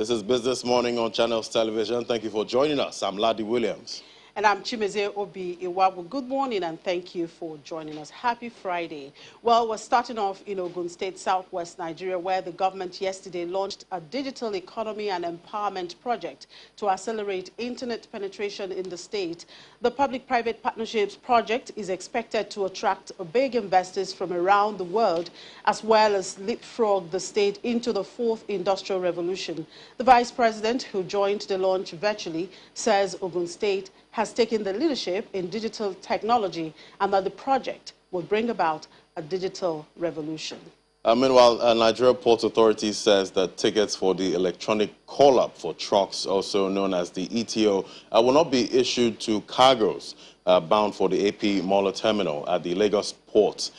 This is Business Morning on Channels Television. Thank you for joining us. I'm Ladi Williams. And I'm Chimeze Obi Iwabu. Good morning and thank you for joining us. Happy Friday. Well, we're starting off in Ogun State, southwest Nigeria, where the government yesterday launched a digital economy and empowerment project to accelerate internet penetration in the state. The public-private partnerships project is expected to attract big investors from around the world, as well as leapfrog the state into the fourth industrial revolution. The vice president, who joined the launch virtually, says Ogun State has taken the leadership in digital technology and that the project will bring about a digital revolution. Meanwhile, Nigeria Port Authority says that tickets for the electronic call-up for trucks, also known as the ETO, will not be issued to cargoes bound for the AP Mola Terminal at the Lagos Port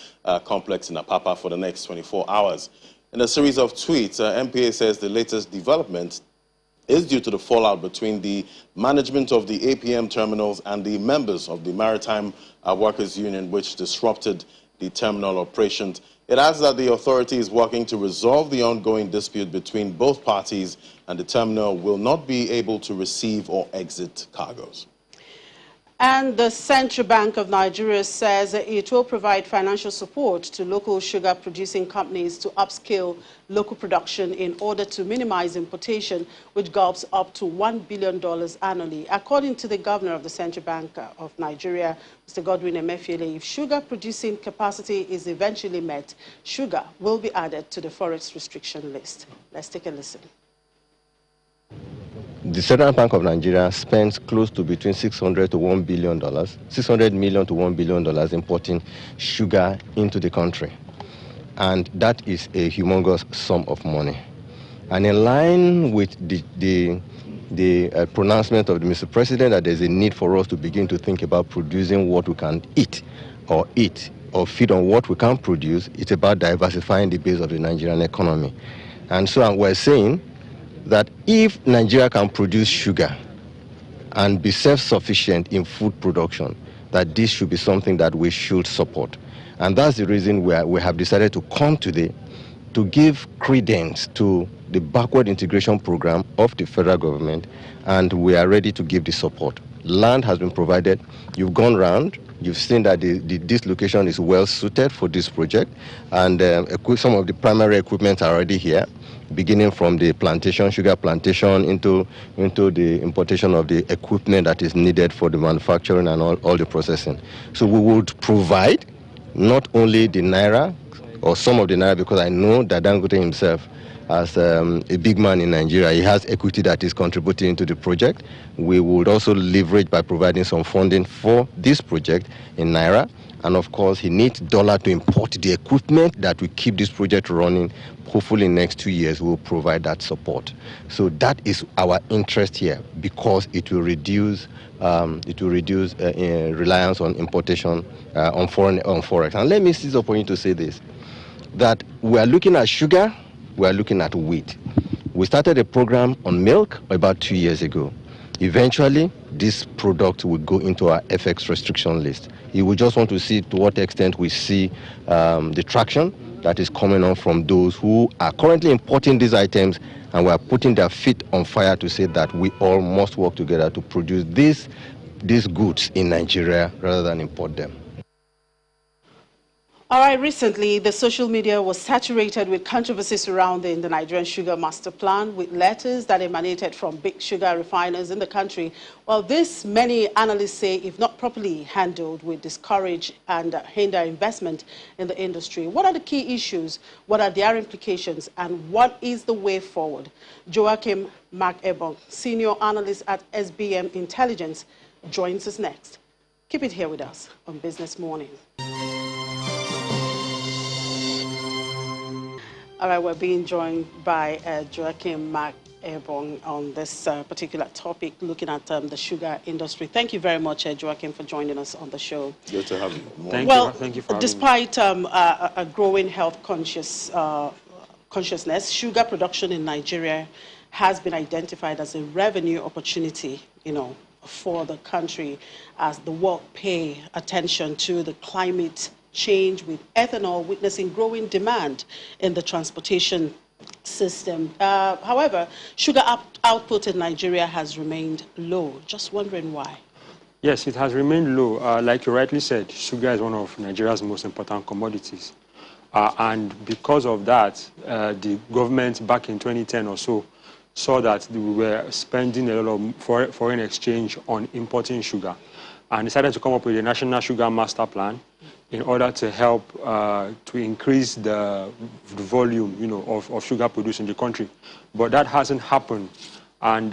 complex in Apapa for the next 24 hours. In a series of tweets, MPA says the latest development is due to the fallout between the management of the APM terminals and the members of the Maritime Workers Union, which disrupted the terminal operations. It adds that the authority is working to resolve the ongoing dispute between both parties, and the terminal will not be able to receive or exit cargoes. And the Central Bank of Nigeria says it will provide financial support to local sugar producing companies to upscale local production in order to minimize importation, which gulps up to $1 billion annually. According to the governor of the Central Bank of Nigeria, Mr. Godwin Emefiele, if sugar producing capacity is eventually met, sugar will be added to the forex restriction list. Let's take a listen. The Central Bank of Nigeria spends close to between $600 to $1 billion, $600 million to $1 billion importing sugar into the country. And that is a humongous sum of money. And in line with the pronouncement of the Mr. President that there's a need for us to begin to think about producing what we can eat or feed on what we can produce, it's about diversifying the base of the Nigerian economy. And so we're saying that if Nigeria can produce sugar and be self-sufficient in food production, that this should be something that we should support. And that's the reason we have decided to come today to give credence to the backward integration program of the federal government, and we are ready to give the support. Land has been provided. You've gone round. You've seen that this location is well suited for this project, and some of the primary equipment are already here, beginning from the plantation, sugar plantation, into the importation of the equipment that is needed for the manufacturing and all the processing. So we would provide not only the Naira, or some of the Naira, because I know that Dangote himself, as a big man in Nigeria, he has equity that is contributing to the project. We would also leverage by providing some funding for this project in Naira. And of course, he needs dollar to import the equipment that will keep this project running. Hopefully in the next 2 years, we'll provide that support. So that is our interest here, because it will reduce reliance on importation on forex. And let me seize upon you to say this, that we are looking at sugar, we are looking at wheat. We started a program on milk about 2 years ago. Eventually, this product will go into our FX restriction list. You will just want to see to what extent we see the traction that is coming on from those who are currently importing these items, and we are putting their feet on fire to say that we all must work together to produce these goods in Nigeria rather than import them. All right, recently, the social media was saturated with controversy surrounding the Nigerian Sugar Master Plan, with letters that emanated from big sugar refiners in the country. Well, this, many analysts say, if not properly handled, will discourage and hinder investment in the industry. What are the key issues? What are their implications? And what is the way forward? Joachim Mark-Ebong, senior analyst at SBM Intelligence, joins us next. Keep it here with us on Business Morning. All right, we're being joined by Joachim Mark-Ebong on this particular topic, looking at the sugar industry. Thank you very much, Joachim, for joining us on the show. Good to have you. Thank you for having despite a growing health consciousness, sugar production in Nigeria has been identified as a revenue opportunity, for the country, as the world pay attention to the climate change, with ethanol witnessing growing demand in the transportation system. However, sugar output in Nigeria has remained low. Just wondering why. Yes, it has remained low. Like you rightly said, sugar is one of Nigeria's most important commodities. And because of that, the government back in 2010 or so saw that we were spending a lot of foreign exchange on importing sugar and decided to come up with a national sugar master plan in order to help to increase the volume, of sugar produced in the country. But that hasn't happened. And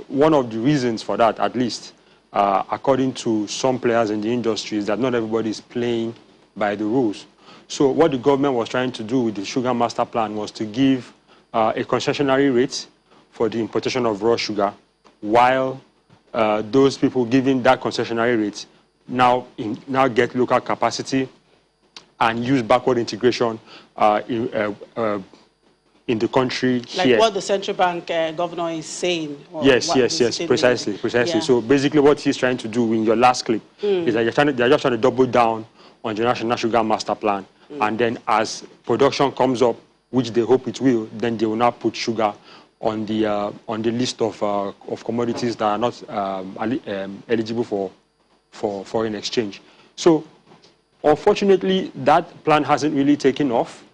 one of the reasons for that, at least, according to some players in the industry, is that not everybody is playing by the rules. So what the government was trying to do with the sugar master plan was to give a concessionary rate for the importation of raw sugar, while those people giving that concessionary rate now get local capacity and use backward integration in the country like here. What the central bank governor is saying. Yes, precisely. Yeah. So basically what he's trying to do in your last clip is that they're just trying to double down on the National Sugar Master Plan. And then as production comes up, which they hope it will, then they will now put sugar on the list of commodities that are not eligible for foreign exchange. So unfortunately, that plan hasn't really taken off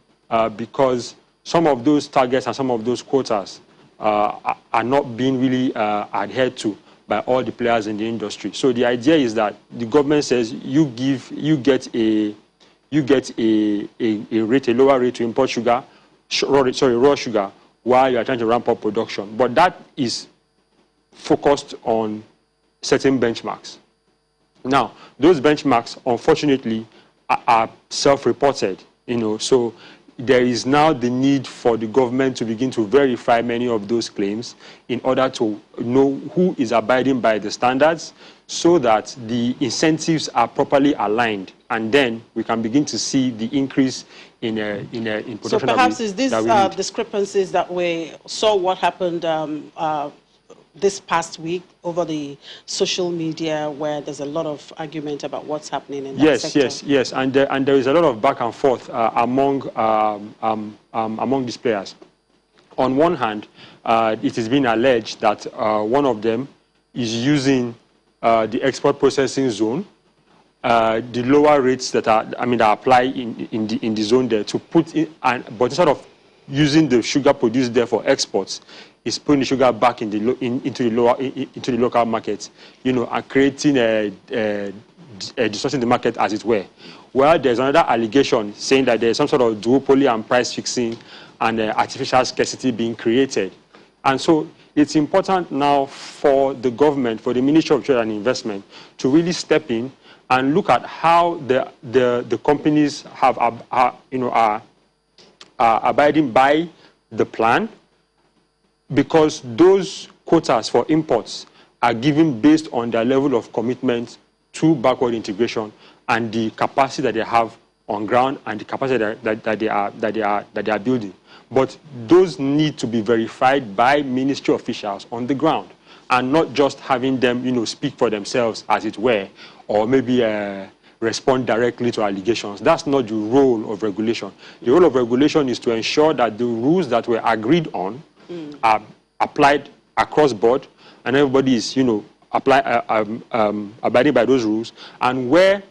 because some of those targets and some of those quotas are not being really adhered to by all the players in the industry. So the idea is that the government says you get a lower rate to import sugar, raw sugar, while you are trying to ramp up production. But that is focused on certain benchmarks. Now, those benchmarks, unfortunately, are self-reported, so there is now the need for the government to begin to verify many of those claims in order to know who is abiding by the standards so that the incentives are properly aligned, and then we can begin to see the increase in production. So perhaps is these discrepancies that we saw what happened this past week over the social media, where there's a lot of argument about what's happening in that sector. Yes, and there is a lot of back and forth among these players. On one hand, it is being alleged that one of them is using the export processing zone, the lower rates that apply in the zone there to put in, but instead of using the sugar produced there for exports, is putting the sugar back into the local market, and creating distorting the market, as it were. Well, there's another allegation saying that there's some sort of duopoly and price fixing and artificial scarcity being created. And so it's important now for the government, for the Ministry of Trade and Investment, to really step in and look at how the companies are abiding by the plan, because those quotas for imports are given based on their level of commitment to backward integration and the capacity that they have on ground and the capacity that they are building. But those need to be verified by ministry officials on the ground, and not just having them, speak for themselves, as it were, or maybe respond directly to allegations. That's not the role of regulation. The role of regulation is to ensure that the rules that were agreed on are applied across board, and everybody is, abiding by those rules. And where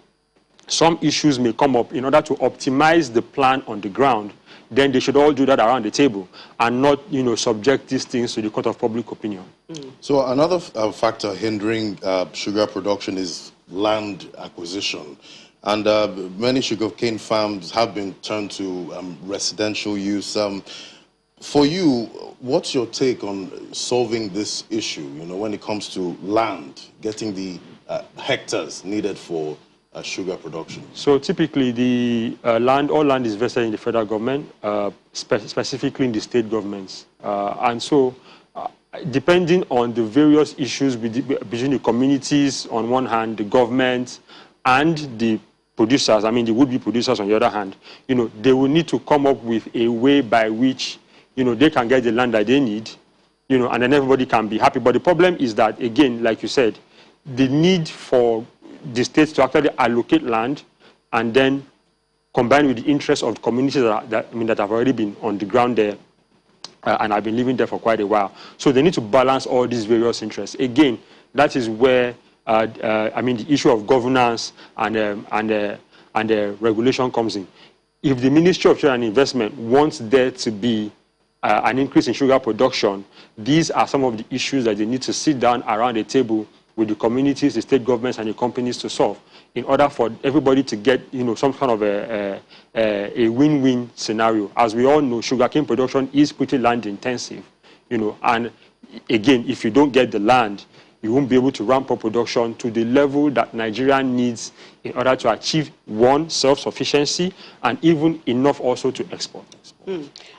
some issues may come up, in order to optimize the plan on the ground, then they should all do that around the table and not, subject these things to the court of public opinion. So another factor hindering sugar production is land acquisition. And many sugarcane farms have been turned to residential use. For you, what's your take on solving this issue, when it comes to land, getting the hectares needed for sugar production? So typically all land is vested in the federal government, specifically in the state governments. And so depending on the various issues between the communities on one hand, the government, and the producers, the would-be producers on the other hand, they will need to come up with a way by which they can get the land that they need, and then everybody can be happy. But the problem is that, again, like you said, the need for the states to actually allocate land and then combine with the interests of communities that have already been on the ground there and have been living there for quite a while. So they need to balance all these various interests. Again, that is where, I mean, the issue of governance and regulation comes in. If the Ministry of Trade and Investment wants there to be an increase in sugar production, these are some of the issues that they need to sit down around the table with the communities, the state governments, and the companies to solve, in order for everybody to get, some kind of a win-win scenario. As we all know, sugarcane production is pretty land intensive, and again, if you don't get the land, you won't be able to ramp up production to the level that Nigeria needs in order to achieve, one, self-sufficiency, and even enough also to export.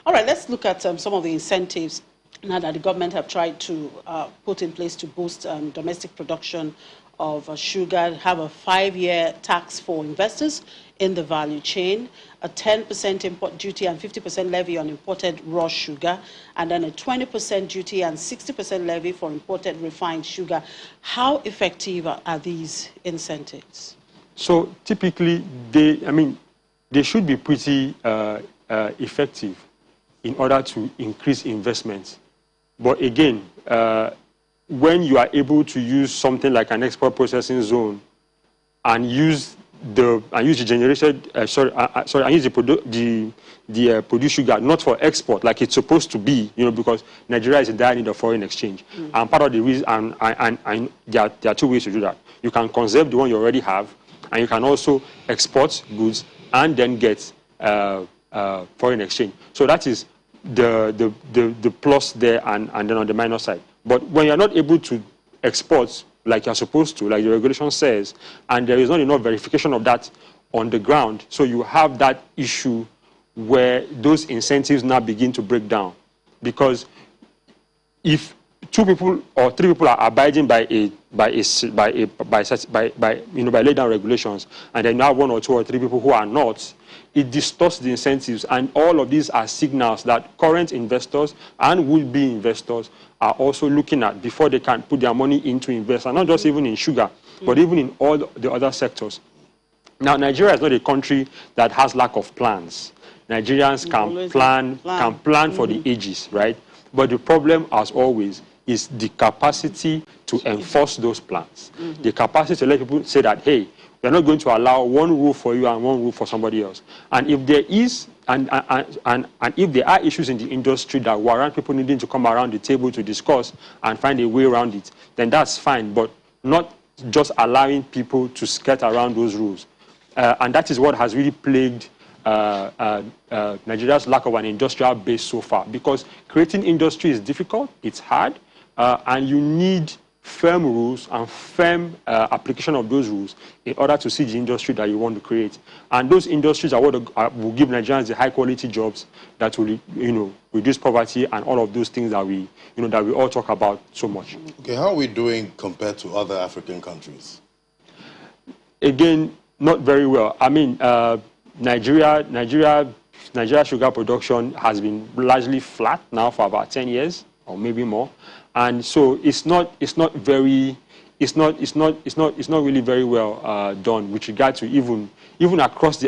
All right, let's look at some of the incentives now that the government have tried to put in place to boost domestic production of sugar. Have a 5-year tax for investors in the value chain, a 10% import duty and 50% levy on imported raw sugar, and then a 20% duty and 60% levy for imported refined sugar. How effective are these incentives? So typically, they should be pretty effective in order to increase investments. But again, when you are able to use something like an export processing zone and use the generated produced sugar not for export like it's supposed to be, because Nigeria is in dire need of foreign exchange, and part of the reason, and there are two ways to do that. You can conserve the one you already have, and you can also export goods and then get foreign exchange. So that is the plus there, and then on the minus side. But when you're not able to export like you're supposed to, like the regulation says, and there is not enough verification of that on the ground, so you have that issue where those incentives now begin to break down. Because if 2 people or 3 people are abiding by laid down regulations, and then now 1 or 2 or 3 people who are not, it distorts the incentives. And all of these are signals that current investors and would-be investors are also looking at before they can put their money into invest, and not just even in sugar, but even in all the other sectors. Now, Nigeria is not a country that has lack of plans. Nigerians can plan for the ages, right? But the problem, as always, is the capacity to enforce those plans. The capacity to let people say that, hey, we're not going to allow one rule for you and one rule for somebody else. And if there is, and if there are issues in the industry that warrant people needing to come around the table to discuss and find a way around it, then that's fine, but not just allowing people to skirt around those rules. And that is what has really plagued Nigeria's lack of an industrial base so far, because creating industry is difficult, it's hard, and you need firm rules and firm application of those rules in order to see the industry that you want to create. And those industries are what will give Nigerians the high quality jobs that will, reduce poverty and all of those things that we all talk about so much. Okay, how are we doing compared to other African countries? Again, not very well. I mean, Nigeria sugar production has been largely flat now for about 10 years or maybe more. And so it's not really very well done with regard to even across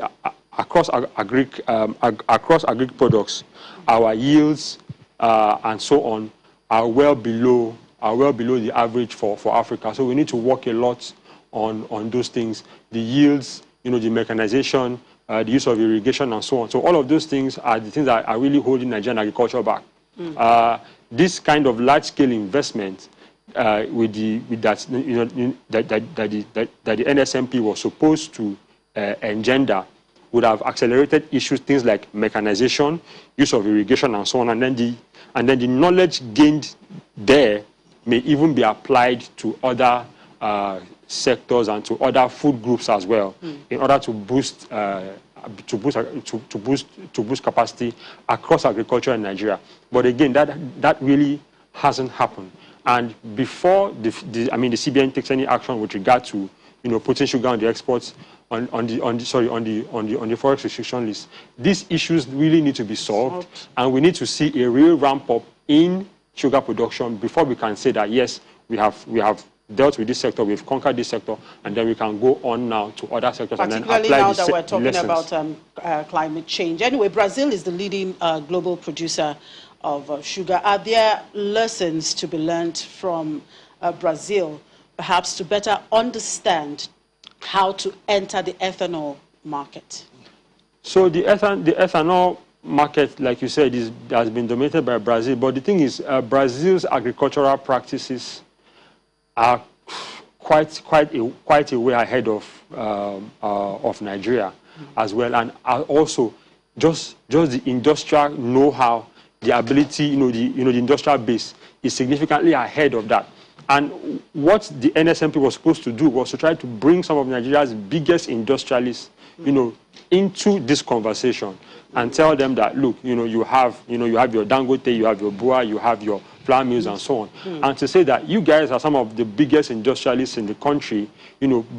agric products. Our yields and so on are well below the average for Africa. So we need to work a lot on those things. The yields, the mechanization, the use of irrigation and so on. So all of those things are the things that are really holding Nigerian agriculture back. This kind of large-scale investment that the NSMP was supposed to engender would have accelerated issues, things like mechanization, use of irrigation, and so on. And then the knowledge gained there may even be applied to other sectors and to other food groups as well, in order to boost capacity across agriculture in Nigeria. But again, that really hasn't happened. And before the CBN takes any action with regard to putting sugar on the exports on the forex restriction list, these issues really need to be solved, and we need to see a real ramp up in sugar production before we can say that yes, we have dealt with this sector, we've conquered this sector, and then we can go on now to other sectors and then apply particularly now that we're talking lessons about climate change. Anyway, Brazil is the leading global producer of sugar. Are there lessons to be learned from Brazil, perhaps to better understand how to enter the ethanol market? So the ethanol market, like you said, has been dominated by Brazil. But the thing is, Brazil's agricultural practices are quite a way ahead of Nigeria as well, and are also just the industrial know-how, the ability, the industrial base is significantly ahead of that. And what the NSMP was supposed to do was to try to bring some of Nigeria's biggest industrialists, into this conversation and tell them that, look, you have your Dangote, you have your Bua, you have your flour mills and so on. And to say that you guys are some of the biggest industrialists in the country,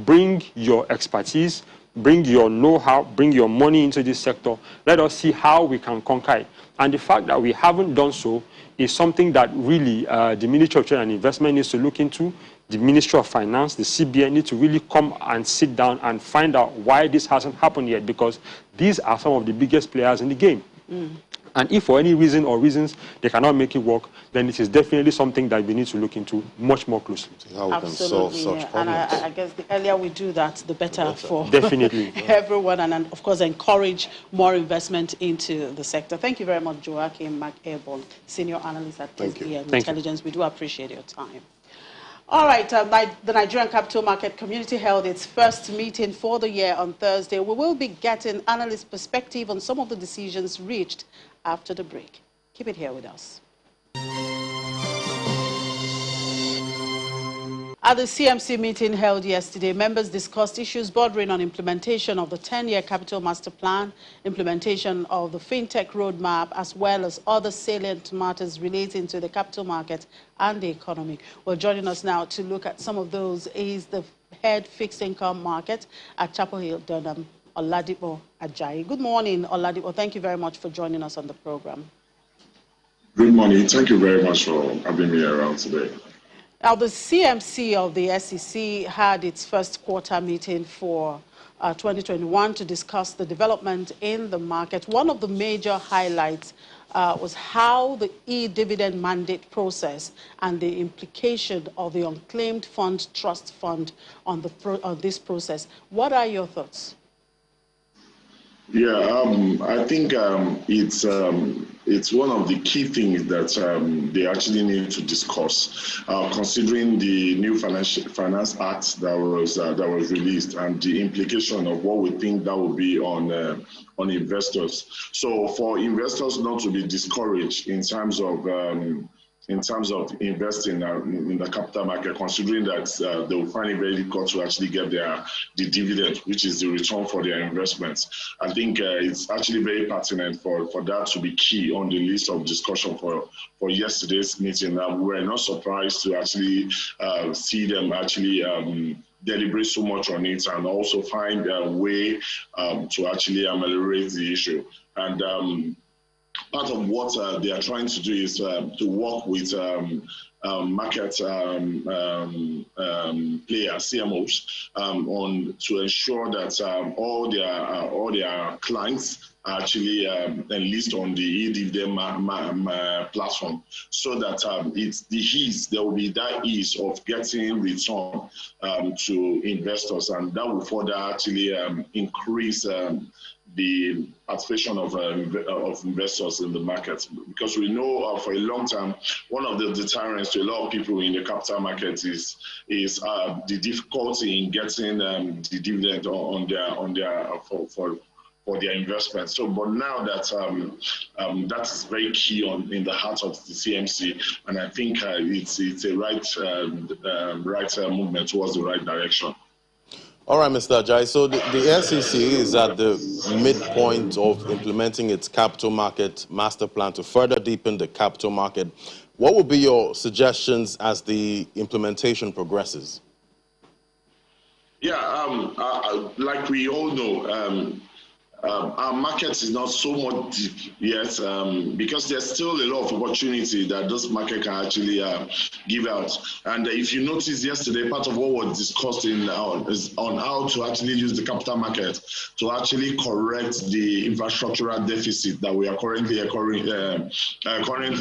bring your expertise, bring your know-how, bring your money into this sector. Let us see how we can conquer it. And the fact that we haven't done so is something that really the Ministry of Trade and Investment needs to look into. The Ministry of Finance, the CBN need to really come and sit down and find out why this hasn't happened yet, because these are some of the biggest players in the game. And if for any reason or reasons they cannot make it work, then it is definitely something that we need to look into much more closely. How we can solve such problems. And I guess the earlier we do that, the better for definitely everyone, and of course encourage more investment into the sector. Thank you very much, Joachim McAbon, Senior Analyst at SDM Intelligence. We do appreciate your time. All right, the Nigerian Capital Market Community held its first meeting for the year on Thursday. We will be getting analyst perspective on some of the decisions reached after the break. Keep it here with us. At the CMC meeting held yesterday, members discussed issues bordering on implementation of the 10-year Capital Master Plan, implementation of the FinTech Roadmap, as well as other salient matters relating to the capital market and the economy. Well, joining us now to look at some of those is the head fixed income market at Chapel Hill, Durham, Oladipo Ajayi. Good morning, Oladipo. Thank you very much for joining us on the program. Good morning. Thank you very much for having me around today. Now, the CMC of the SEC had its first quarter meeting for 2021 to discuss the development in the market. One of the major highlights was how the e-dividend mandate process and the implication of the unclaimed fund trust fund on this process. What are your thoughts? Yeah, I think it's one of the key things that they actually need to discuss, considering the new Finance Act that was released and the implication of what we think that will be on investors. So for investors not to be discouraged in terms of investing in the capital market, considering that they will find it very difficult to actually get the dividend, which is the return for their investments. I think it's actually very pertinent for that to be key on the list of discussion for yesterday's meeting. We were not surprised to actually see them actually deliberate so much on it and also find a way to actually ameliorate the issue. And part of what they are trying to do is to work with market players, CMOs, to ensure that all their clients are actually enlist on the e-dividend platform, so that there will be that ease of getting return to investors, and that will further actually increase the participation of investors in the market, because we know for a long time one of the deterrents to a lot of people in the capital market is the difficulty in getting the dividend for their investment. So, but now that that is very key in the heart of the CMC, and I think it's a right movement towards the right direction. All right, Mr. Ajayi. So the SEC is at the midpoint of implementing its capital market master plan to further deepen the capital market. What would be your suggestions as the implementation progresses? Yeah, like we all know, our market is not so much deep yet because there's still a lot of opportunity that this market can actually give out. And if you notice yesterday, part of what was discussed is on how to actually use the capital market to actually correct the infrastructural deficit that we are currently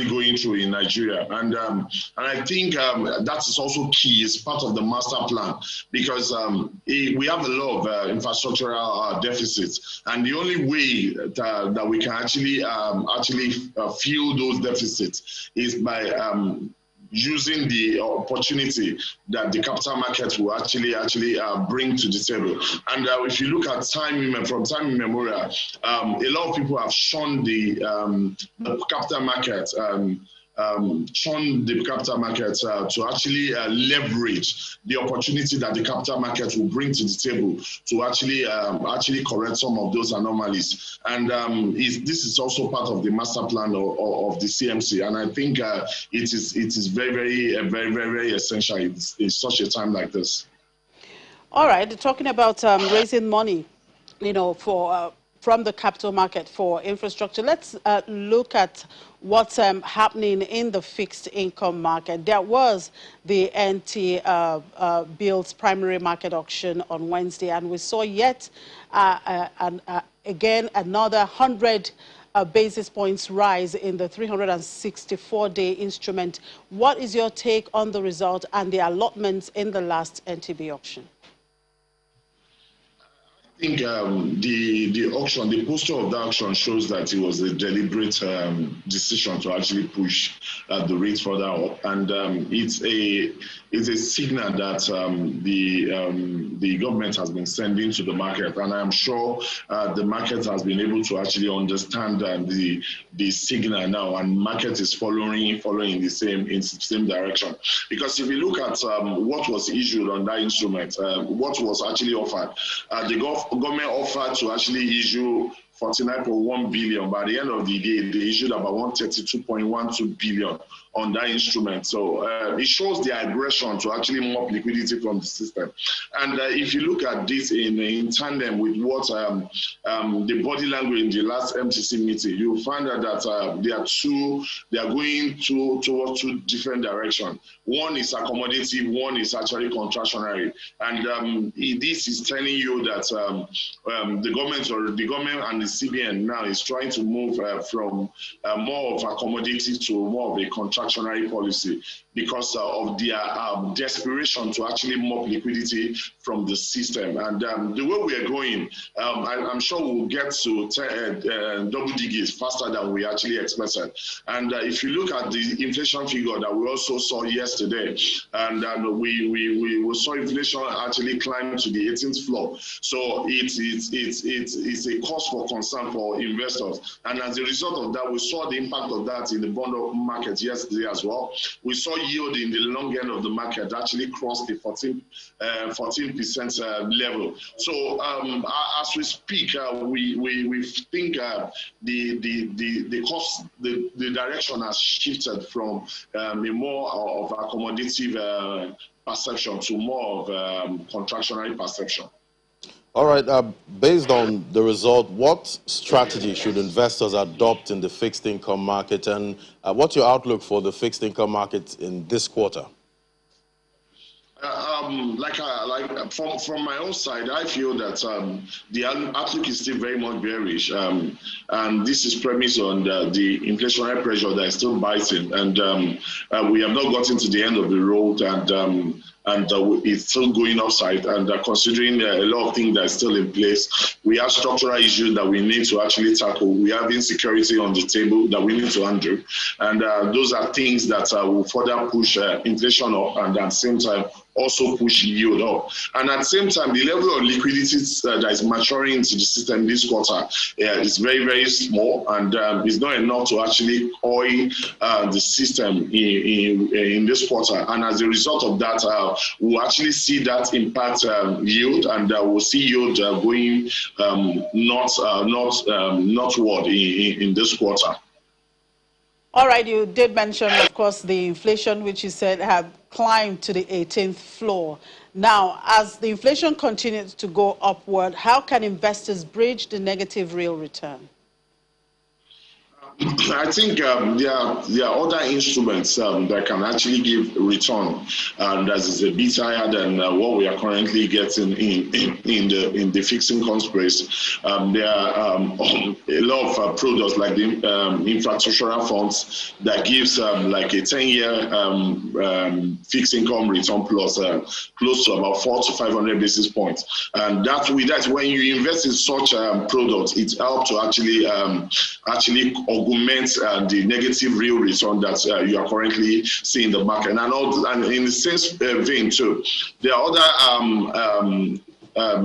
going through in Nigeria. And I think that is also key. It's part of the master plan because we have a lot of infrastructural deficits, and the only way that we can actually fill those deficits is by using the opportunity that the capital market will actually bring to the table. And if you look at from time immemorial, a lot of people have shunned the capital market. To actually leverage the opportunity that the capital market will bring to the table to actually correct some of those anomalies. And this is also part of the master plan of the CMC. And I think it is very essential in such a time like this. All right, talking about raising money, for from the capital market for infrastructure. Let's look at what's happening in the fixed income market. There was the NT Bills primary market auction on Wednesday, and we saw yet again another 100 basis points rise in the 364-day instrument. What is your take on the result and the allotments in the last NTB auction? I think the auction, the poster of the auction shows that it was a deliberate decision to actually push the rate further up, and it's a signal that the government has been sending to the market, and I'm sure the market has been able to actually understand the signal now, and market is following in the same direction. Because if you look at what was issued on that instrument, what was actually offered, the government offered to actually issue 49.1 billion. By the end of the day, they issued about 132.12 billion on that instrument. So it shows the aggression to actually mop liquidity from the system. And if you look at this in tandem with what the body language in the last MTC meeting, you'll find out that they are going towards two different directions. One is accommodative, one is actually contractionary. And this is telling you that the government and the CBN now is trying to move from more of accommodative to more of a contractionary policy because of their desperation to actually mop liquidity from the system. And the way we are going, I'm sure we'll get to double digits faster than we actually expected. And if you look at the inflation figure that we also saw yesterday, and we saw inflation actually climb to the 18th floor. So it's a cause for concern for investors. And as a result of that, we saw the impact of that in the bond market yesterday as well. We saw yield in the long end of the market actually crossed the 14% level. So as we speak, we think the direction has shifted from a more of accommodative perception to more of contractionary perception. All right, based on the result, what strategy should investors adopt in the fixed income market, and what's your outlook for the fixed income market in this quarter? From my own side, I feel that the outlook is still very much bearish, and this is premised on the inflationary pressure that is still biting, and we have not gotten to the end of the road, and it's still going upside. And considering a lot of things that are still in place, we have structural issues that we need to actually tackle. We have insecurity on the table that we need to handle, and those are things that will further push inflation up, and at the same time also push yield up. And at the same time, the level of liquidity that is maturing into the system this quarter is very, very small, and it's not enough to actually oil the system in this quarter. And as a result of that, we'll actually see that impact yield, and we'll see yield going northward in this quarter. All right, you did mention, of course, the inflation, which you said had climbed to the 18th floor. Now, as the inflation continues to go upward, how can investors bridge the negative real return? I think there are other instruments that can actually give return that is a bit higher than what we are currently getting in the fixed income space. There are a lot of products like the infrastructural funds that gives like a 10-year fixed income return plus close to about 400 to 500 basis points. And that with that, when you invest in such products, it helps to actually augment the negative real return that you are currently seeing in the market. And in the same vein too, there are other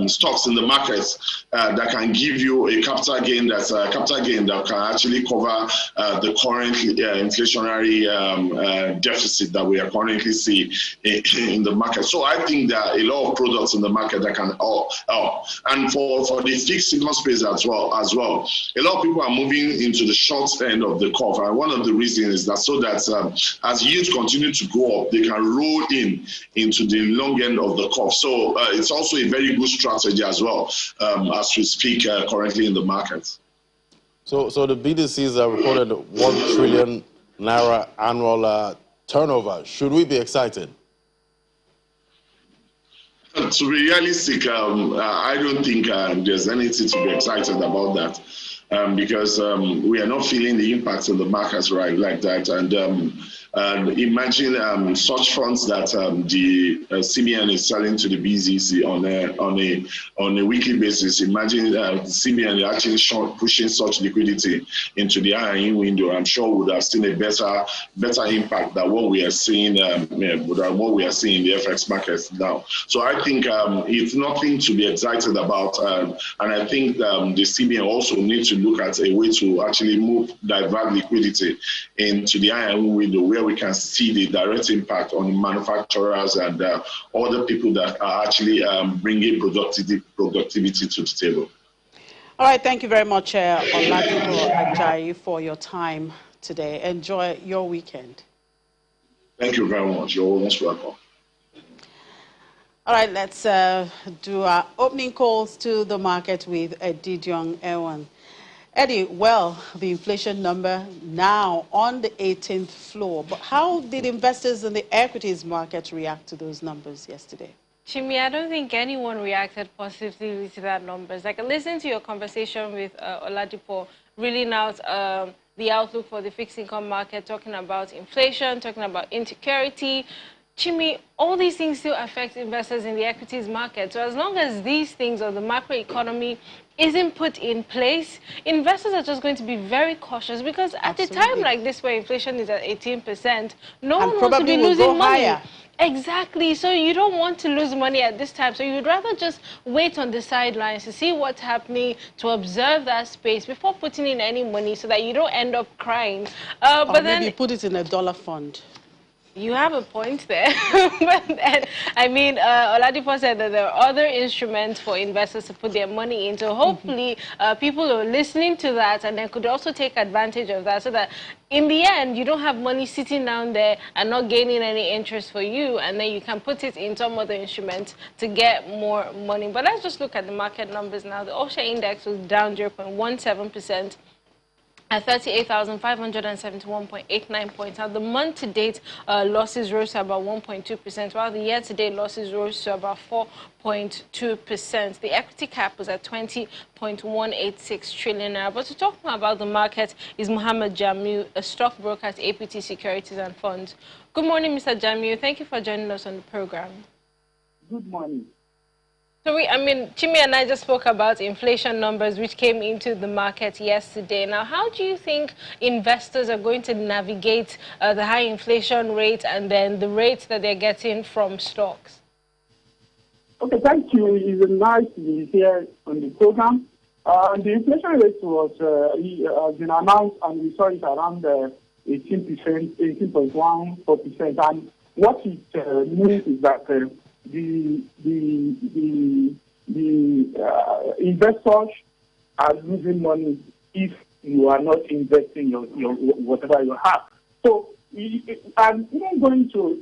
stocks in the markets that can give you a capital gain that can actually cover the current inflationary deficit that we are currently seeing in the market. So I think there are a lot of products in the market that can help. And for the fixed income space as well, a lot of people are moving into the short end of the curve. And one of the reasons is that so that as yields continue to go up, they can roll into the long end of the curve. So it's also a very good strategy as well as we speak currently in the market. So the BDCs have reported 1 trillion naira annual turnover. Should we be excited? To be realistic, I don't think there's anything to be excited about that. Because we are not feeling the impact of the markets right like that. And imagine such funds that the CBN is selling to the BZC on a weekly basis. Imagine the CBN actually pushing such liquidity into the IIN window. I'm sure we would have seen a better impact than what we are seeing in the FX markets now. So I think it's nothing to be excited about. And I think the CBN also needs to look at a way to actually divert liquidity into the IIN window where we can see the direct impact on the manufacturers and other people that are actually bringing productivity to the table. All right, thank you very much, Oladipo Ajayi, for your time today. Enjoy your weekend. Thank you very much. You're almost welcome. All right, let's do our opening calls to the market with Edidion Ewan. Eddie, well, the inflation number now on the 18th floor, but how did investors in the equities market react to those numbers yesterday? Chimi, I don't think anyone reacted positively to that numbers. Like, listening to your conversation with Oladipo, reeling out the outlook for the fixed income market, talking about inflation, talking about insecurity. Chimi, all these things still affect investors in the equities market. So as long as these things or the macroeconomy isn't put in place, investors are just going to be very cautious because at a time like this where inflation is at 18%, no one wants to be losing money. Higher. Exactly. So you don't want to lose money at this time. So you'd rather just wait on the sidelines to see what's happening, to observe that space before putting in any money so that you don't end up crying. But then maybe put it in a dollar fund. You have a point there. But then, I mean, Oladipo said that there are other instruments for investors to put their money in. So hopefully people are listening to that and they could also take advantage of that so that in the end, you don't have money sitting down there and not gaining any interest for you, and then you can put it in some other instrument to get more money. But let's just look at the market numbers now. The All-Share Index was down 0.17%. At 38,571.89 points. Now, the month-to-date losses rose to about 1.2%, while the year-to-date losses rose to about 4.2%. The equity cap was at 20.186 trillion naira. But to talk more about the market is Mohammed Jamiu, a stockbroker at Equities Securities and Funds. Good morning, Mr. Jamiu. Thank you for joining us on the program. Good morning. So Chimi and I just spoke about inflation numbers which came into the market yesterday. Now, how do you think investors are going to navigate the high inflation rate and then the rates that they're getting from stocks? Okay, thank you. It's nice to be here on the program. The inflation rate has been announced, and we saw it around 18%, 18.14%. And what it means is that the investors are losing money if you are not investing your whatever you have. So and even going to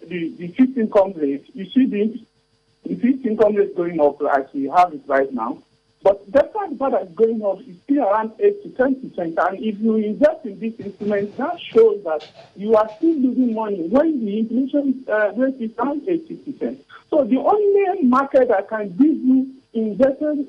the fixed income rate, you see the fixed income rate going up as we have it right now. But despite the fact that it's going up, it's still around 8 to 10%. And if you invest in this instrument, that shows that you are still losing money when the inflation rate is around 80%. So the only market that can give you investment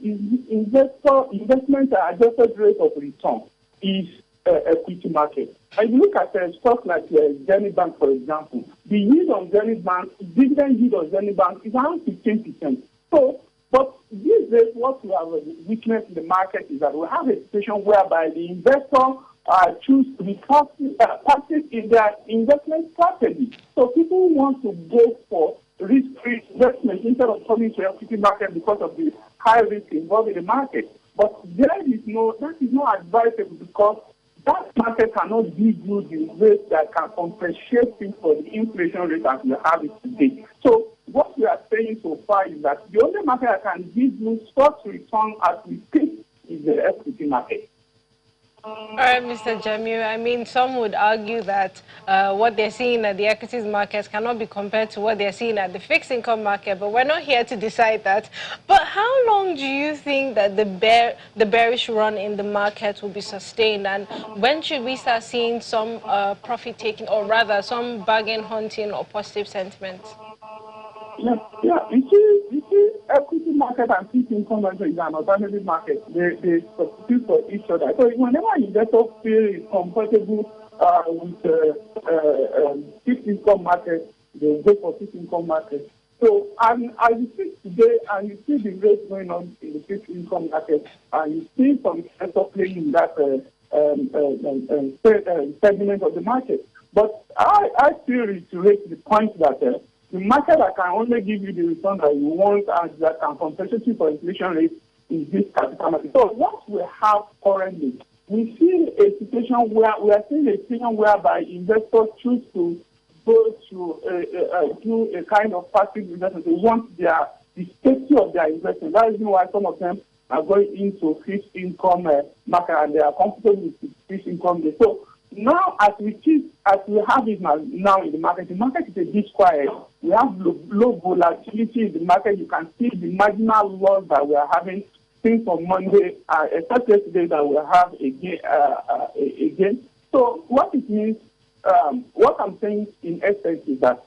adjusted rate of return is equity market. And you look at a stock like Zenith Bank, for example, the yield on Zenith Bank, dividend yield on Zenith Bank is around 15%. So, but these days, what we have witnessed in the market is that we have a situation whereby the investor choose to be passive in their investment strategy. So people want to go for risk-free investment instead of coming to equity market because of the high risk involved in the market. But that is not advisable because that market cannot give you the rate that can compensate you for the inflation rate as we have it today. So what we are saying so far is that the only market that can give you such return as we think is the equity market. All right, Mr. Jamiu, I mean, some would argue that what they're seeing at the equities markets cannot be compared to what they're seeing at the fixed income market, but we're not here to decide that. But how long do you think that the bearish run in the market will be sustained, and when should we start seeing some profit taking, or rather some bargain hunting or positive sentiment? Yeah. You see, equity market and fixed income market is an alternative market. They substitute for each other. So whenever investors feel comfortable with fixed income market, they go for fixed income market. So as you see today, and you see the rate going on in the fixed income market, and you see some investors playing in that segment of the market. But I still reiterate the point that the market that can only give you the return that you want and that can compensate you for inflation rate is this capital market. So what we have currently, we see a situation whereby investors choose to go to do a kind of passive investment. They want the safety of their investment. That is why some of them are going into fixed income market and they are comfortable with fixed income. So now, as we have it now in the market is a bit quiet. We have low volatility in the market. You can see the marginal loss that we are having since on Monday, except yesterday that we have again. So what it means, what I'm saying in essence is that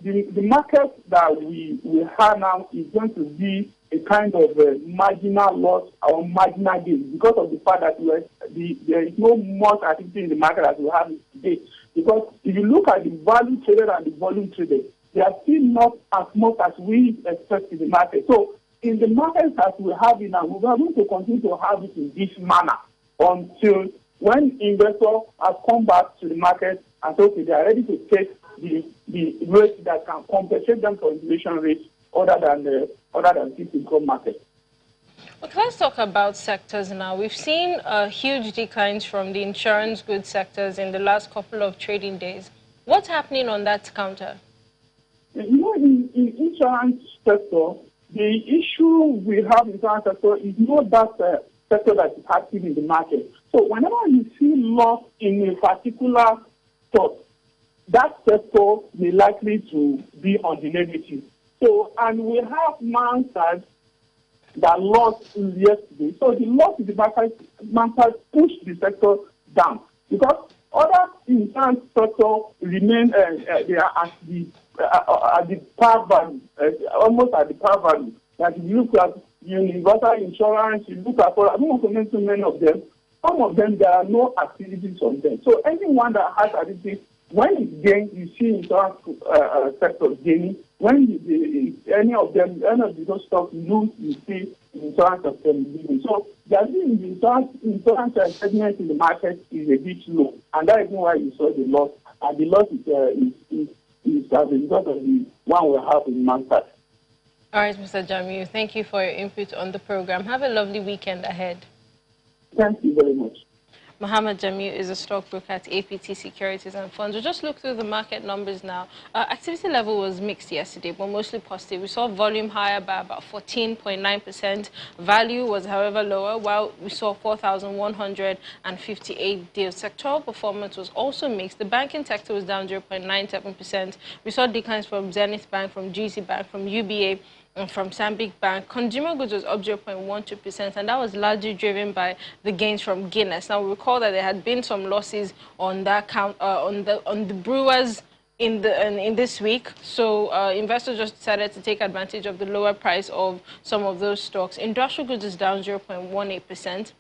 the market that we have now is going to be a kind of marginal loss or marginal gain because of the fact that there is no much activity in the market as we have today. Because if you look at the value traded and the volume traded, they are still not as much as we expect in the market. So in the market as we have it now, we are going to continue to have it in this manner until when investors have come back to the market and say, okay, they are ready to take the rate that can compensate them for inflation rates other than fixed income market. Okay, let's talk about sectors now. We've seen huge declines from the insurance goods sectors in the last couple of trading days. What's happening on that counter? You know, in insurance sector, the issue we have in insurance sector is not that sector that is active in the market. So whenever you see loss in a particular stock, that sector may likely to be on the negative. So, and we have Mansard that lost yesterday. So the loss in the market, Mansard pushed the sector down because other insurance sector remain they are at the par value, almost at the par value. Like if you look at universal insurance, you look at, I don't want to mention many of them. Some of them there are no activities on them. So anyone that has activities, when it gains, you see insurance sector gaining. When any of those stocks lose, you see insurance sector losing. So the insurance segment in the market is a bit low, and that is why you saw the loss. And the loss is as a result of the one we have in Mansard. All right, Mr. Jamiu, thank you for your input on the program. Have a lovely weekend ahead. Thank you very much. Mohammed Jamil is a stockbroker at APT Securities and Funds. We'll just look through the market numbers now. Activity level was mixed yesterday, but mostly positive. We saw volume higher by about 14.9%. Value was, however, lower, while we saw 4,158 deals. Sectoral performance was also mixed. The banking sector was down 0.97%. We saw declines from Zenith Bank, from GT Bank, from UBA, and from Stanbic Bank. Consumer goods was up 0.12%, and that was largely driven by the gains from Guinness. Now, we recall that there had been some losses on that count on the brewers in this week, so investors just decided to take advantage of the lower price of some of those stocks. Industrial goods is down 0.18%.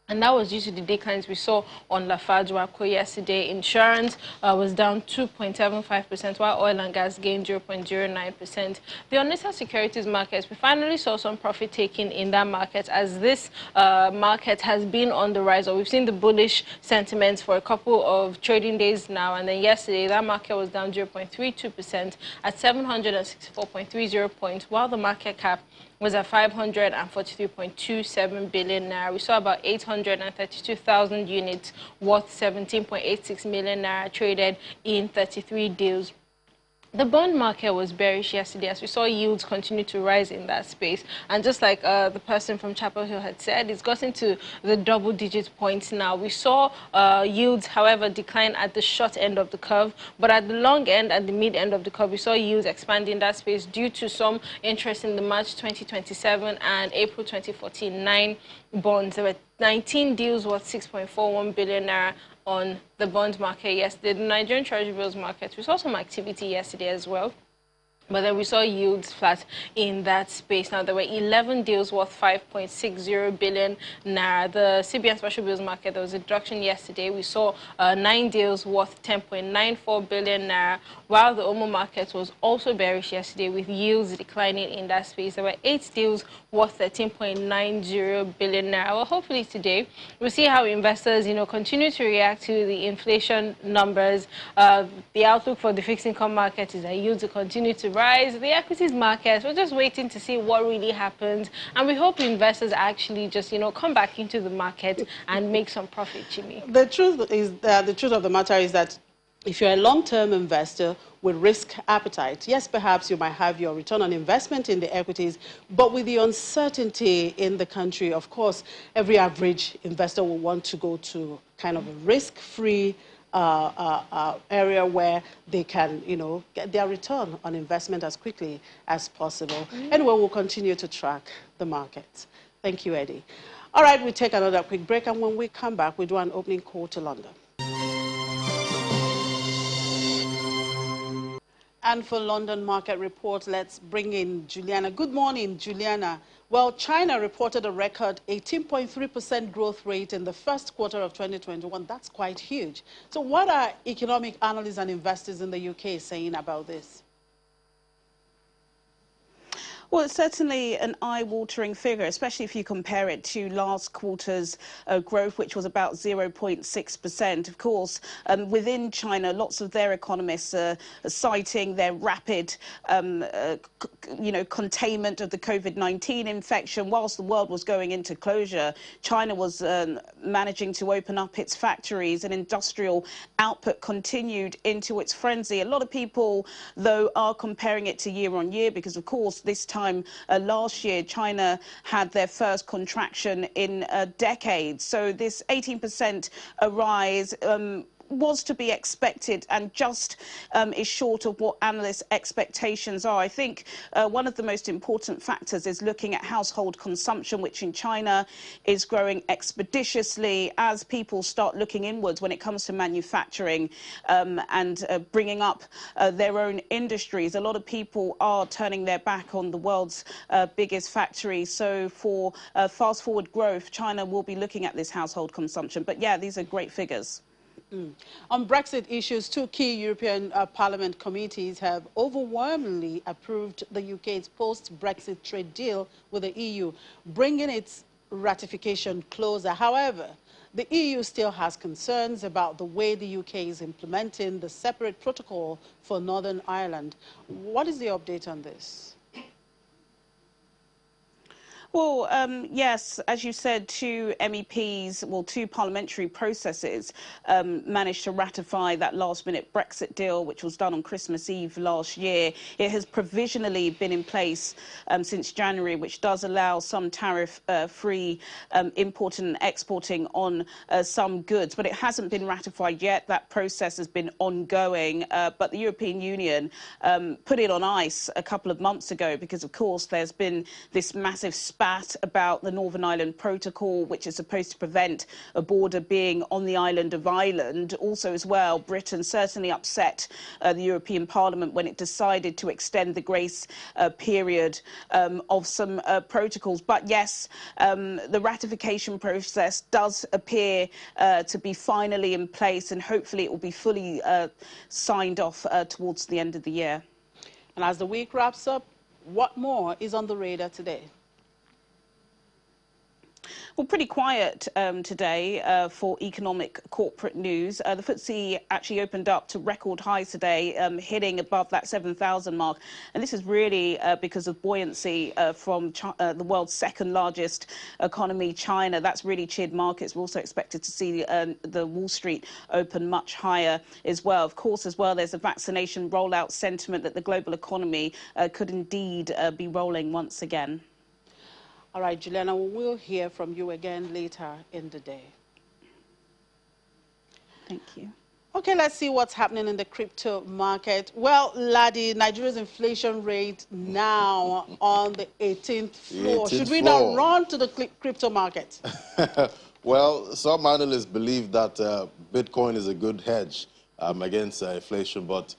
And that was due to the declines we saw on Lafarge Wapco yesterday. Insurance was down 2.75%, while oil and gas gained 0.09%. The unlisted securities markets, we finally saw some profit taking in that market, as this market has been on the rise. Or we've seen the bullish sentiments for a couple of trading days now. And then yesterday, that market was down 0.32% at 764.30 points, while the market cap was at 543.27 billion naira. We saw about 832,000 units worth 17.86 million naira traded in 33 deals. The bond market was bearish yesterday as we saw yields continue to rise in that space. And just like the person from Chapel Hill had said, it's gotten to the double-digit points now. We saw yields, however, decline at the short end of the curve. But at the long end, at the mid end of the curve, we saw yields expand in that space due to some interest in the March 2027 and April 2014 9 bonds. There were 19 deals worth 6.41 billion naira on the bond market yesterday. The Nigerian Treasury bills market, we saw some activity yesterday as well. But then we saw yields flat in that space. Now, there were 11 deals worth 5.60 billion naira. The CBN special bills market, there was a reduction yesterday. We saw 9 deals worth 10.94 billion naira, while the OMO market was also bearish yesterday with yields declining in that space. There were 8 deals worth 13.90 billion naira. Well, hopefully today we'll see how investors, continue to react to the inflation numbers. The outlook for the fixed income market is that yields will continue to rise. The equities market, we're just waiting to see what really happens, and we hope investors actually just come back into the market and make some profit, Jimmy. The truth of the matter is that if you're a long-term investor with risk appetite, yes, perhaps you might have your return on investment in the equities, but with the uncertainty in the country, of course, every average investor will want to go to kind of a risk-free area where they can, get their return on investment as quickly as possible. Anyway, we'll continue to track the markets. Thank you, Eddie. All right, we take another quick break, and when we come back, we do an opening call to London. And for London market report, let's bring in Juliana. Good morning, Juliana. Well, China reported a record 18.3% growth rate in the first quarter of 2021. That's quite huge. So what are economic analysts and investors in the UK saying about this? Well, it's certainly an eye-watering figure, especially if you compare it to last quarter's growth, which was about 0.6%. Of course, within China, lots of their economists are citing their rapid, containment of the COVID-19 infection. Whilst the world was going into closure, China was managing to open up its factories, and industrial output continued into its frenzy. A lot of people, though, are comparing it to year-on-year because, of course, this time last year, China had their first contraction in decades. So this 18% rise was to be expected and just is short of what analysts' expectations are. I think one of the most important factors is looking at household consumption, which in China is growing expeditiously as people start looking inwards when it comes to manufacturing and bringing up their own industries. A lot of people are turning their back on the world's biggest factory. So for fast-forward growth, China will be looking at this household consumption. But yeah, these are great figures. On Brexit issues, 2 key European Parliament committees have overwhelmingly approved the UK's post-Brexit trade deal with the EU, bringing its ratification closer. However, the EU still has concerns about the way the UK is implementing the separate protocol for Northern Ireland. What is the update on this? Well, yes, as you said, two MEPs, well, two parliamentary processes managed to ratify that last-minute Brexit deal, which was done on Christmas Eve last year. It has provisionally been in place since January, which does allow some tariff-free importing and exporting on some goods, but it hasn't been ratified yet. That process has been ongoing, but the European Union put it on ice a couple of months ago because, of course, there's been this massive spat about the Northern Ireland Protocol, which is supposed to prevent a border being on the island of Ireland. Also, as well, Britain certainly upset the European Parliament when it decided to extend the grace period of some protocols. But yes, the ratification process does appear to be finally in place, and hopefully it will be fully signed off towards the end of the year. And as the week wraps up, what more is on the radar today? Well, pretty quiet today for economic corporate news. The FTSE actually opened up to record highs today, hitting above that 7,000 mark. And this is really because of buoyancy from the world's second largest economy, China. That's really cheered markets. We're also expected to see the Wall Street open much higher as well. Of course, as well, there's a vaccination rollout sentiment that the global economy could indeed be rolling once again. All right, Juliana, we'll hear from you again later in the day. Thank you. Okay, let's see what's happening in the crypto market. Well, Ladi, Nigeria's inflation rate now on the 18th floor. Should we now run to the crypto market? Well, some analysts believe that Bitcoin is a good hedge against inflation, but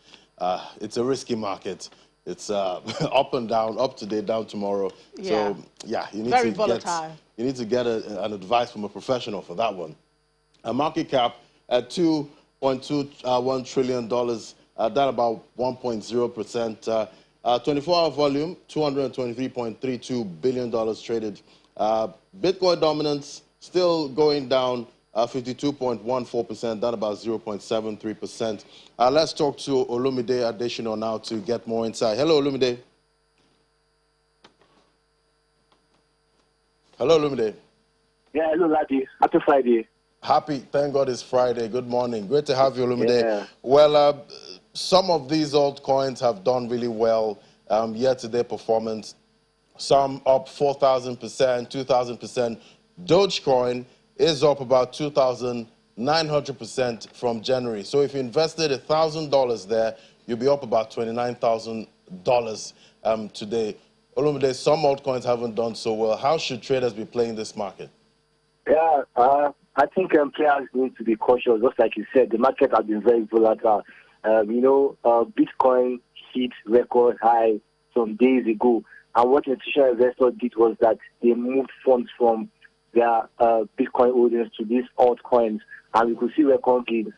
it's a risky market. It's up and down, up today, down tomorrow. Yeah. So, yeah, you need Very to volatile. get an advice from a professional for that one. A market cap at $2.21 trillion, that about 1.0%. 24-hour volume, $223.32 billion traded. Bitcoin dominance still going down. 52.14%, down about 0.73%. Let's talk to Olumide Adesina now to get more insight. Hello, Olumide. Hello, Olumide. Yeah, hello, Ladi. Happy Friday. Happy, thank God it's Friday. Good morning. Great to have you, Olumide. Yeah. Well, some of these altcoins have done really well year-to-date performance. Some up 4,000%, 2,000%. Dogecoin is up about 2,900% from January. So if you invested $1,000 there, you'll be up about $29,000 today. Olumide, some altcoins haven't done so well. How should traders be playing this market? Yeah, I think players need to be cautious. Just like you said, the market has been very volatile. Bitcoin hit record high some days ago. And what institutional investors did was that they moved funds from their Bitcoin holdings to these altcoins, and we could see record gains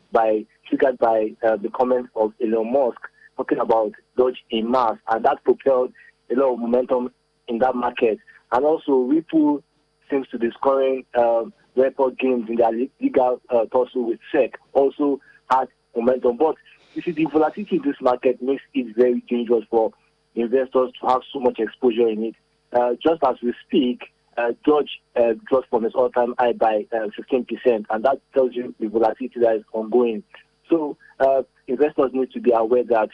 triggered by the comments of Elon Musk talking about Doge in mass, and that propelled a lot of momentum in that market. And also, Ripple seems to be scoring record gains in their legal tussle with SEC, also had momentum. But you see, the volatility in this market makes it very dangerous for investors to have so much exposure in it. Just as we speak, Doge dropped from its all-time high by 15%, and that tells you the volatility that is ongoing. So investors need to be aware that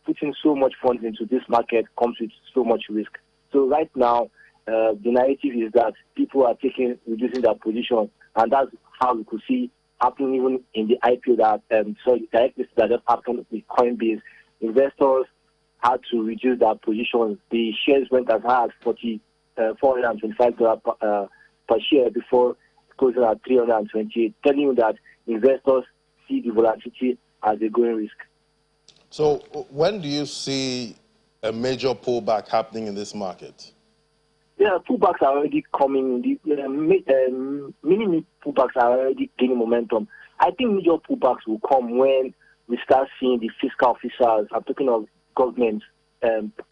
putting so much funds into this market comes with so much risk. So right now, the narrative is that people are reducing their position, and that's how we could see happening even in the IPO that that just happened with Coinbase. Investors had to reduce their positions. The shares went as high as $425 per share before closing at $328, telling you that investors see the volatility as a growing risk. So when do you see a major pullback happening in this market? Yeah, pullbacks are already coming. Mini pullbacks are already gaining momentum. I think major pullbacks will come when we start seeing the fiscal officers, I'm talking of government,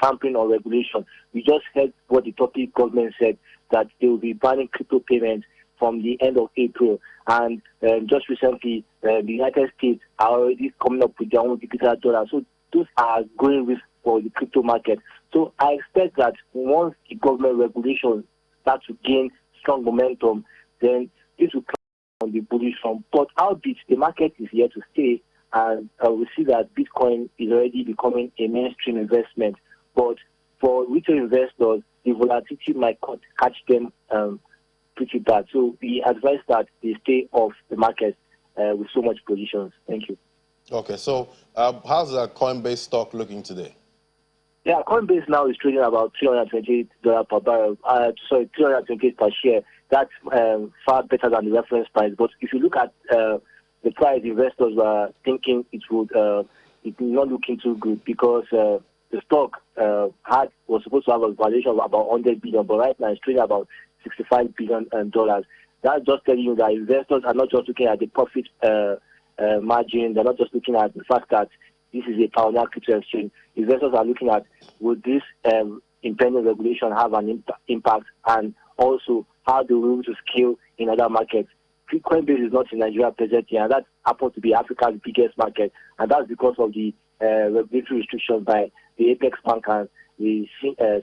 tampering on regulation. We just heard what the Turkey government said, that they will be banning crypto payments from the end of April. And just recently, the United States are already coming up with their own digital dollar. So those are growing risk for the crypto market. So I expect that once the government regulation start to gain strong momentum, then this will climb on the bullish front. But albeit the market is here to stay, and we see that Bitcoin is already becoming a mainstream investment. But for retail investors, the volatility might catch them pretty bad. So we advise that they stay off the market with so much positions. Thank you. Okay, so how's the Coinbase stock looking today? Yeah, Coinbase now is trading about $328 per barrel. Sorry, $328 per share. That's far better than the reference price. But if you look at the price, investors were thinking it will not looking too good, because the stock was supposed to have a valuation of about $100 billion, but right now it's trading about $65 billion. That's just telling you that investors are not just looking at the profit margin. They're not just looking at the fact that this is a pioneer crypto exchange. Investors are looking at, would this impending regulation have an impact, and also how do we able to scale in other markets. Coinbase is not in Nigeria presently, and that happens to be Africa's biggest market, and that's because of the regulatory restrictions by the Apex Bank and the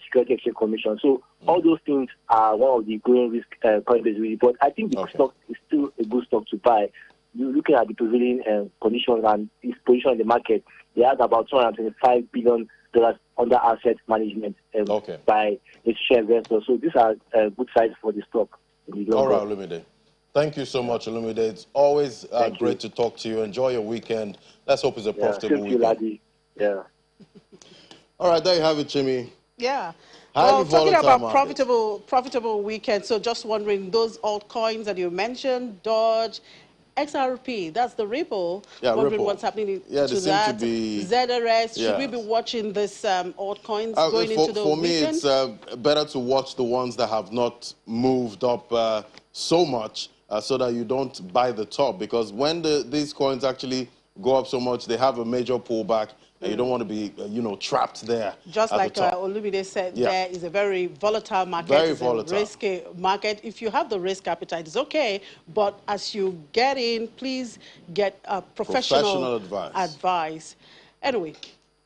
Security Exchange Commission. So all those things are one of the growing risk Coinbase really. But I think the stock is still a good stock to buy. You're looking at the prevailing conditions and its position in the market. They had about $225 billion under asset management by institutional investors. So these are good size for the stock. All right, Olumide. Thank you so much, Olumide. It's always great to talk to you. Enjoy your weekend. Let's hope it's a profitable weekend. Yeah. All right, there you have it, Jimmy. Yeah. Highly Well, talking about market. profitable weekend, so just wondering, those altcoins that you mentioned, Dodge, XRP, that's the Ripple. Yeah, wondering Ripple. what's happening Yeah, to that. To be, ZRS, should we be watching this altcoins going into the for me, weekend? it's better to watch the ones that have not moved up so much so that you don't buy the top, because when these coins actually go up so much, they have a major pullback, and you don't want to be, trapped there. Just like Olumide said, there is a very volatile market. Very it's volatile. A risky market. If you have the risk appetite, it's okay. But as you get in, please get professional advice. Anyway,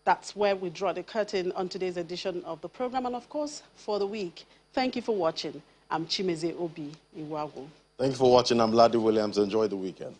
that's where we draw the curtain on today's edition of the program, and of course, for the week. Thank you for watching. I'm Chimeze Obi Iwagu. Thank you for watching. I'm Ladi Williams. Enjoy the weekend.